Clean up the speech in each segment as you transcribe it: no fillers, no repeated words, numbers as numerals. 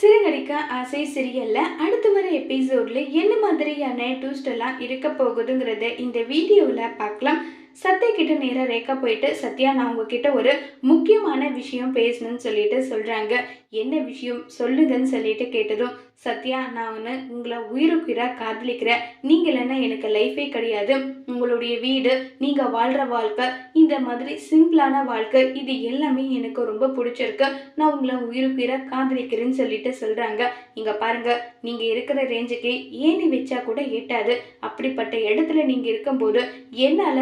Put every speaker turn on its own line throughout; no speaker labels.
சிறகடிக்க ஆசை சீரியல்ல அடுத்து வர எபிசோட்ல என்ன மாதிரியான ட்விஸ்ட் எல்லாம் இருக்க போகுதுங்கிறத இந்த வீடியோல பார்க்கலாம். சத்யா கிட்ட நேரா ரேகா போயிட்டு, சத்யா நான் உங்ககிட்ட ஒரு முக்கியமான விஷயம் பேசணும்னு சொல்லிட்டு சொல்றாங்க. என்ன விஷயம் சொல்லுங்கன்னு சொல்லிட்டு கேட்டதும், சத்யா நான் உங்களை உயிருக்குயிரா காதலிக்கிறேன். நீங்க இல்லைன்னா எனக்கு லைஃபே கிடையாது. உங்களுடைய வீடு, நீங்க வாழ்ற வாழ்க்கை, இந்த மாதிரி சிம்பிளான வாழ்க்கை, இது எல்லாமே எனக்கு ரொம்ப பிடிச்சிருக்கு. நான் உங்களை உயிருக்குயிரா காதலிக்கிறேன்னு சொல்லிட்டு சொல்றாங்க. இங்க பாருங்க, நீங்க இருக்கிற ரேஞ்சுக்கு ஏணி வச்சா கூட எட்டாது. அப்படிப்பட்ட இடத்துல நீங்க இருக்கும்போது என்னால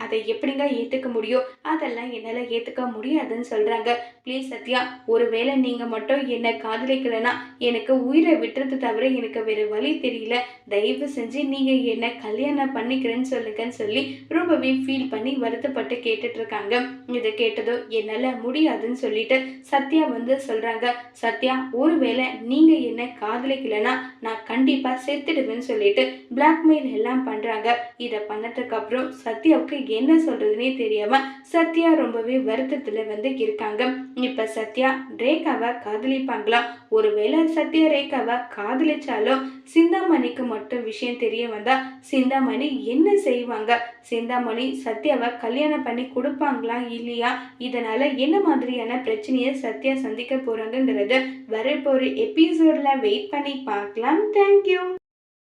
அதை எப்படிங்க ஏத்துக்க முடியும்? அதெல்லாம் என்னால ஏத்துக்க முடியாதுன்னு சொல்றாங்க. ப்ளீஸ் சத்யா, ஒருவேளை நீங்க மட்டும் என்ன காதலிக்கலன்னா எனக்கு உயிரை விட்டுறது தவிர எனக்கு வேற வழி தெரியல. தயவு செஞ்சு நீங்க என்ன கல்யாணம் பண்ணிக்கிறேன்னு சொல்லுங்கன்னு சொல்லி ரொம்பவே ஃபீல் பண்ணி வருத்தப்பட்டு கேட்டுட்டு இருக்காங்க. இதை கேட்டதும் என்னால முடியாதுன்னு சொல்லிட்டு சத்யா சொல்றாங்க. சத்யா, ஒருவேளை நீங்க என்ன காதலிக்கலன்னா நான் கண்டிப்பா செத்துடுவேன்னு சொல்லிட்டு பிளாக்மெயில் எல்லாம் பண்றாங்க. இதை பண்ணதுக்கு அப்புறம் சத்யாவுக்கு என்ன சொல்றதுன்னே தெரியாம சத்யா ரொம்பவே வருத்தத்துல இருக்காங்க. இப்ப சத்யா ரேகாவை காதலிப்பாங்களா? ஒருவேளை சத்யா ரேகாவை காதலிச்சாலும் சிந்தாமணிக்கு மட்டும் விஷயம் தெரிய வந்தா சிந்தாமணி என்ன செய்வாங்க? சிந்தாமணி சத்யாவை கல்யாணம் பண்ணி கொடுப்பாங்களா இல்லையா? இதனால என்ன மாதிரியான பிரச்சனையை சத்யா சந்திக்க போறாங்கிறத வரப்போற எபிசோட்ல வெயிட் பண்ணி பார்க்கலாம். தேங்க்யூ.